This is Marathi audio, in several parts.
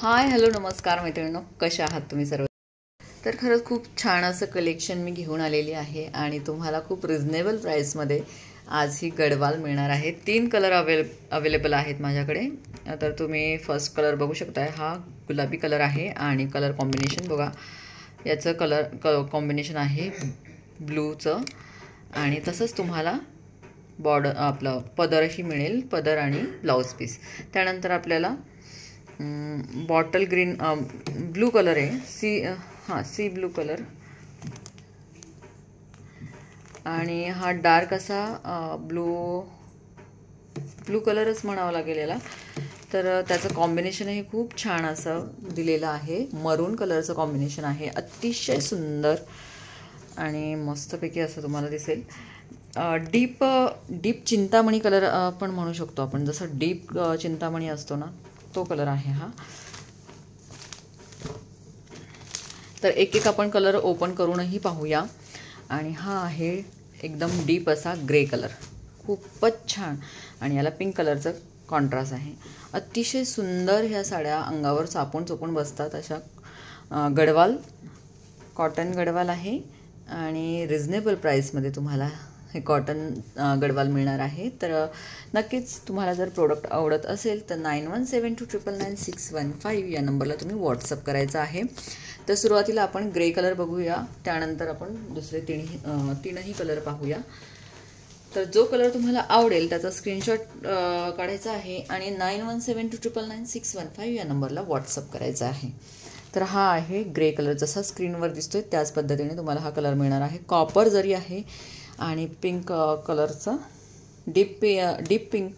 हाय हॅलो नमस्कार मैत्रिणींनो, कशा आहात तुम्ही सर्व? तर खरंच खूप छान असं कलेक्शन मी घेऊन आलेली आहे आणि तुम्हाला खूप रिजनेबल प्राईसमध्ये आज ही गडवाल मिळणार आहे। 3 कलर अवेलेबल आहेत माझ्याकडे। तर तुम्ही फर्स्ट कलर बघू शकताय, हा गुलाबी कलर आहे आणि कलर कॉम्बिनेशन बघा, याचं कलर कॉम्बिनेशन आहे ब्लूचं आणि तसंच तुम्हाला बॉर्डर आपलं पदरही मिळेल, पदर आणि ब्लाउज पीस। त्यानंतर आपल्याला बॉटल ग्रीन ब्लू कलर आहे, सी ब्लू कलर आणि हा डार्क असा ब्लू कलरच म्हणावा लागेल याला। तर त्याचं कॉम्बिनेशनही खूप छान असं दिलेलं आहे, मरून कलरचं कॉम्बिनेशन आहे, अतिशय सुंदर आणि मस्तपैकी असं तुम्हाला दिसेल। डीप चिंतामणी कलर पण म्हणू शकतो आपण, जसं डीप चिंतामणी असतो ना, तो कलर आहे हा। तर एक एक आपण कलर ओपन करूनही पाहूया। आणि हा आहे एकदम डीप असा ग्रे कलर, खूपच छान आणि याला पिंक कलरचं कॉन्ट्रास्ट आहे। अतिशय सुंदर ह्या साड्या अंगावर चापून चोपून बसतात अशा गडवाल कॉटन गडवाल आहे आणि रिजनेबल प्राईसमध्ये तुम्हाला हे कॉटन गडवाल मिळणार आहे। तर नक्कीच तुम्हाला जर प्रोडक्ट आवडत असेल तर 9172999615 या नंबरला तुम्ही व्हॉट्सअप करायचा आहे। तर सुरुवातीला आपण ग्रे कलर बघूया, त्यानंतर आपण दुसरे तीनही कलर पाहूया। तर जो कलर तुम्हाला आवडेल त्याचा स्क्रीनशॉट काढायचा आहे आणि 9172999615 या नंबरला व्हॉट्सअप करायचा आहे। तर हा आहे ग्रे कलर, जसा स्क्रीनवर दिसतोय त्याच पद्धतीने तुम्हाला हा कलर मिळणार आहे। कॉपर जरी आहे आणि पिंक कलरचा डीप पिंक,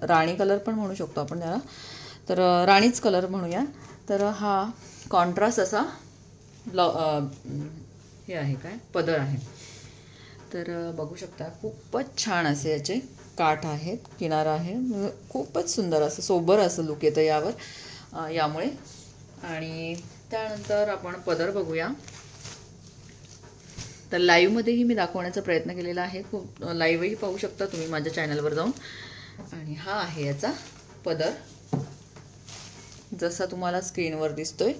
राणी कलर पण म्हणू शकतो आपण त्याला, तर राणीच कलर म्हणूया। तर हा कॉन्ट्रास्ट असा हे आहे, काय पदर आहे। तर बघू शकता खूपच छान असे याचे काठ आहेत, किनारा आहे, खूपच सुंदर असं सोबर असं लुक येतं यावर यामुळे। आणि त्यानंतर आपण पदर बघूया। तर लाईव्हमध्येही मी दाखवण्याचा प्रयत्न केलेला आहे, खूप लाईव्हही पाहू शकता तुम्ही माझ्या चॅनलवर जाऊन। आणि हा आहे याचा पदर, जसा तुम्हाला स्क्रीनवर दिसतोय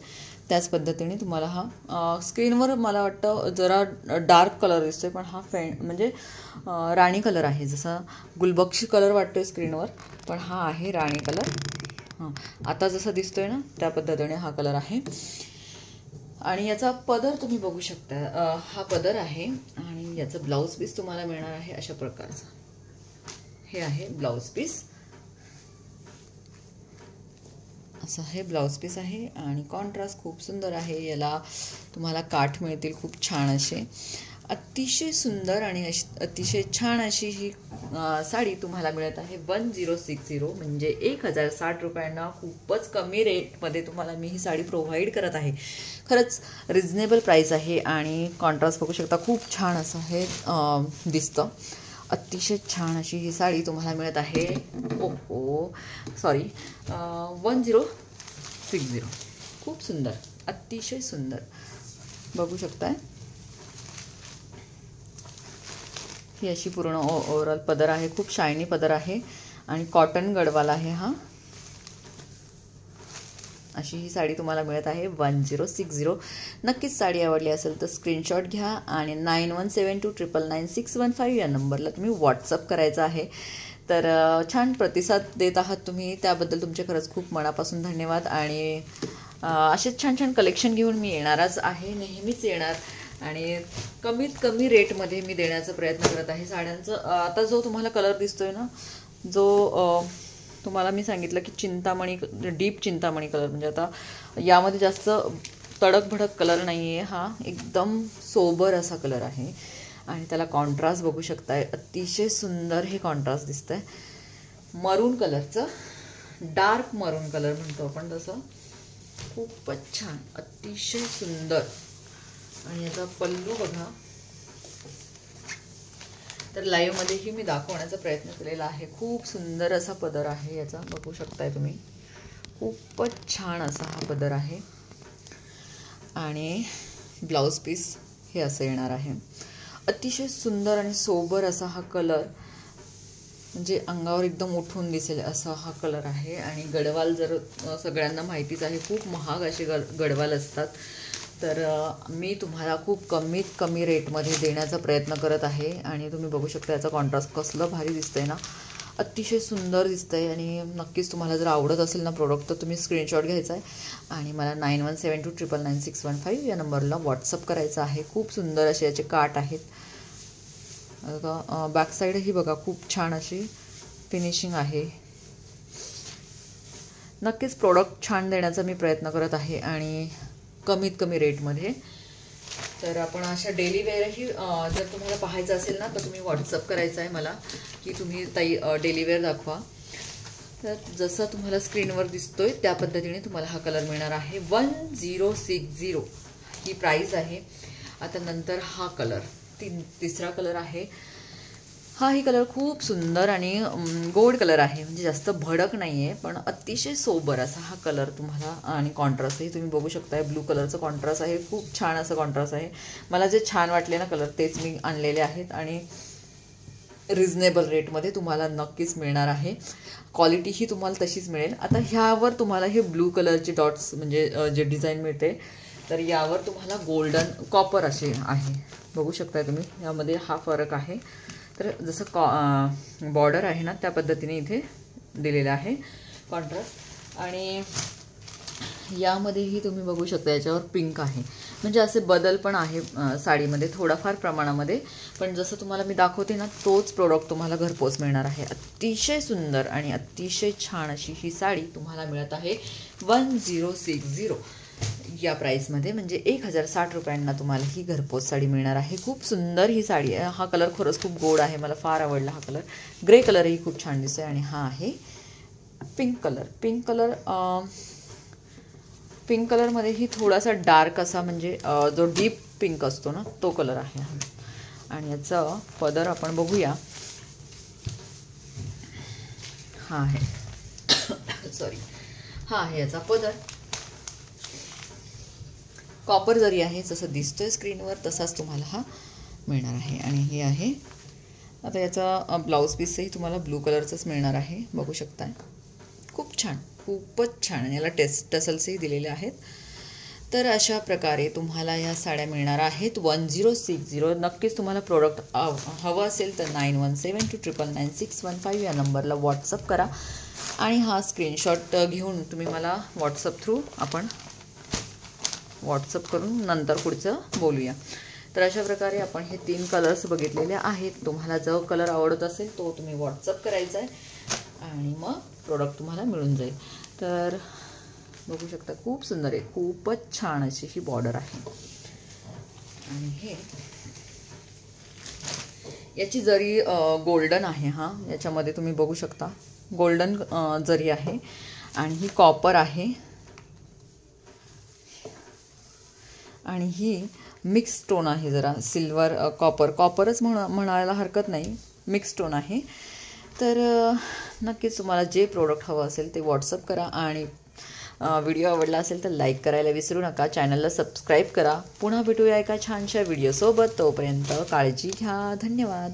त्याच पद्धतीने तुम्हाला हा स्क्रीनवर मला वाटतं जरा डार्क कलर दिसतोय, पण हा म्हणजे राणी कलर आहे, जसा गुलबक्षी कलर वाटतोय स्क्रीनवर, पण हा आहे राणी कलर। आता जसा दिसतोय ना त्या पद्धतीने हा कलर आहे। आणि याचा पदर तुम्ही बघू शकता, हा पदर आहे आणि याचं ब्लाउज पीस तुम्हाला मिळणार आहे अशा प्रकारचं। हे आहे ब्लाउज पीस, असं हे ब्लाउज पीस आहे आणि कॉन्ट्रास्ट खूप सुंदर आहे। याला तुम्हाला काठ मिळतील खूप छान असे, अतिशय सुंदर आणि अतिशय छान अशी ही साडी तुम्हाला मिळत आहे 1060 म्हणजे 1060 रुपयांना। खूपच कमी रेटमध्ये तुम्हाला मी ही साडी प्रोव्हाइड करत आहे। खरंच रिजनेबल प्राईस आहे आणि कॉन्ट्रास्ट बघू शकता खूप छान असं हे दिसतं। अतिशय छान अशी ही साडी तुम्हाला मिळत आहे 1060, खूप सुंदर, अतिशय सुंदर बघू शकताय। ही अशी पूर्ण ओव्हरऑल पदर आहे, खूप शायनी पदर आहे आणि कॉटन गडवाल आहे हा। अशी ही साडी तुम्हाला मिळत आहे 1060। नक्कीच साडी आवडली असेल तर स्क्रीनशॉट घ्या आणि 9172999615 या नंबरला तुम्ही व्हॉट्सअप करायचा आहे। तर छान प्रतिसाद देत आहात तुम्ही, त्याबद्दल तुमचे खरंच खूप मनापासून धन्यवाद। आणि असेच छान छान कलेक्शन घेऊन मी येणारच आहे, नेहमीच येणार आणि कमीत कमी रेटमध्ये मी देण्याचा प्रयत्न करत आहे साड्यांचं। आता जो तुम्हाला कलर दिसतोय ना, जो तुम्हाला मी सांगितलं की चिंतामणी, डीप चिंतामणी कलर, म्हणजे आता यामध्ये जास्त तडक भडक कलर नाही आहे, हा एकदम सोबर असा कलर आहे आणि त्याला कॉन्ट्रास्ट बघू शकताय, अतिशय सुंदर हे कॉन्ट्रास्ट दिसतंय मरून कलरचं, डार्क मरून कलर म्हणतो आपण तसं, खूपच छान, अतिशय सुंदर। आणि याचा पल्लू बघा, तर लाईव्हमध्येही मी दाखवण्याचा प्रयत्न केलेला आहे। खूप सुंदर असा पदर आहे याचा, बघू शकताय तुम्ही, खूपच छान असा हा पदर आहे आणि ब्लाउज पीस हे असं येणार आहे। अतिशय सुंदर आणि सोबर असा हा कलर म्हणजे अंगावर एकदम उठून दिसेल असा हा कलर आहे. आणि गडवाल जर सगळ्यांना माहितीच आहे, खूप महाग असे गडवाल असतात. तर मी तुम्हाला खूप कमीत कमी रेटमध्ये देण्याचा प्रयत्न करत आहे. आणि तुम्ही बघू शकता याचा कॉन्ट्रास्ट कसलं भारी दिसतंय ना, अतिशय सुंदर दिसतंय. आणि नक्कीच तुम्हाला जर आवडत असेल ना प्रोडक्ट तर तुम्ही स्क्रीनशॉट घ्यायचा आहे आणि मला 9172999615 या नंबरला व्हॉट्सअप करायचं आहे. खूप सुंदर असे याचे काट आहेत. बॅक साईडही बघा, खूप छान अशी फिनिशिंग आहे. नक्कीच प्रोडक्ट छान देण्याचा मी प्रयत्न करत आहे आणि कमीत कमी रेटमध्ये. तर आपण अशा डेली वेअरही जर तुम्हाला पाहायचं असेल ना तर तुम्ही व्हॉट्सअप करायचं आहे मला की तुम्ही ताई डेली वेअर दाखवा. तर जसं तुम्हाला स्क्रीनवर दिसतोय त्या पद्धतीने तुम्हाला हा कलर मिळणार आहे. 1060 ही प्राईस आहे. आता नंतर हा कलर तिसरा कलर आहे. हाही कलर खूप सुंदर आणि गोल्ड कलर आहे, म्हणजे जास्त भडक नाही आहे पण अतिशय सोबर असा हा कलर तुम्हाला. आणि कॉन्ट्रास्टही तुम्ही बघू शकताय, ब्लू कलरचं कॉन्ट्रास्ट आहे. खूप छान असं कॉन्ट्रास्ट आहे. मला जे छान वाटले ना कलर तेच मी आणलेले आहेत आणि रिजनेबल रेटमध्ये तुम्हाला नक्कीच मिळणार आहे. क्वालिटीही तुम्हाला तशीच मिळेल. आता ह्यावर तुम्हाला हे ब्लू कलरचे डॉट्स म्हणजे जे डिझाईन मिळते तर यावर तुम्हाला गोल्डन कॉपर असे आहे, बघू शकताय तुम्ही. यामध्ये हा फरक आहे. तर जसं बॉर्डर आहे ना त्या पद्धतीने इथे दिलेलं आहे कॉन्ट्रास्ट. आणि यामध्येही तुम्ही बघू शकता याच्यावर पिंक आहे, म्हणजे असे बदल पण आहे साडीमध्ये थोडाफार प्रमाणामध्ये. पण जसं तुम्हाला मी दाखवते ना तोच प्रोडक्ट तुम्हाला घरपोच मिळणार आहे. अतिशय सुंदर आणि अतिशय छान अशी ही साडी तुम्हाला मिळत आहे 1060 या प्राईसमध्ये, म्हणजे 1060 रुपयांना तुम्हाला ही घरपोच साडी मिळणार आहे. खूप सुंदर ही साडी आहे. हा कलर खरंच खूप गोड आहे, मला फार आवडला हा कलर. ग्रे कलरही खूप छान दिसतोय. आणि हा आहे पिंक कलर. पिंक कलरमध्येही थोडासा डार्क असा म्हणजे जो डीप पिंक असतो ना तो कलर आहे हा. आणि याचा पदर आपण बघूया. हा आहे सॉरी हा आहे याचा पदर. कॉपर जरी आहे, जसं दिसतोय स्क्रीनवर तसाच तुम्हाला हा मिळणार आहे. आणि हे आहे आता याचा ब्लाऊज पीसही तुम्हाला ब्लू कलरचाच मिळणार आहे, बघू शकताय. खूप छान, खूपच छान. याला टसल्सही दिलेले आहेत. तर अशा प्रकारे तुम्हाला या साड्या मिळणार आहेत 1060. नक्कीच तुम्हाला प्रोडक्ट हवं असेल तर 9172999615 या नंबरला व्हॉट्सअप करा आणि हा स्क्रीनशॉट घेऊन तुम्ही मला व्हॉट्सअप थ्रू आपण व्हॉट्सअप करून नंतर पुढचं बोलूया. तर अशा प्रकारे आपण हे 3 कलर्स बघितलेले आहेत. तुम्हाला जो कलर आवडत असेल तो तुम्ही व्हॉट्सअप करायचा आहे आणि मग प्रोडक्ट तुम्हाला मिळून जाईल. तर बघू शकता खूप सुंदर आहे, खूपच छान अशी ही बॉर्डर आहे. आणि हे याची जरी गोल्डन आहे. हा याच्यामध्ये तुम्ही बघू शकता गोल्डन जरी आहे आणि ही कॉपर आहे. आणि ही मिक्स टोन आहे, जरा सिल्वर कॉपरच म्हणायला हरकत नाही, मिक्स टोन आहे. तर नक्कीच तुम्हाला जे प्रोडक्ट हवं असेल ते व्हॉट्सअप करा आणि व्हिडिओ आवडला असेल तर लाईक करायला विसरू नका. चॅनलला सबस्क्राईब करा. पुन्हा भेटूया एका छानशा व्हिडिओसोबत. तोपर्यंत काळजी घ्या. धन्यवाद.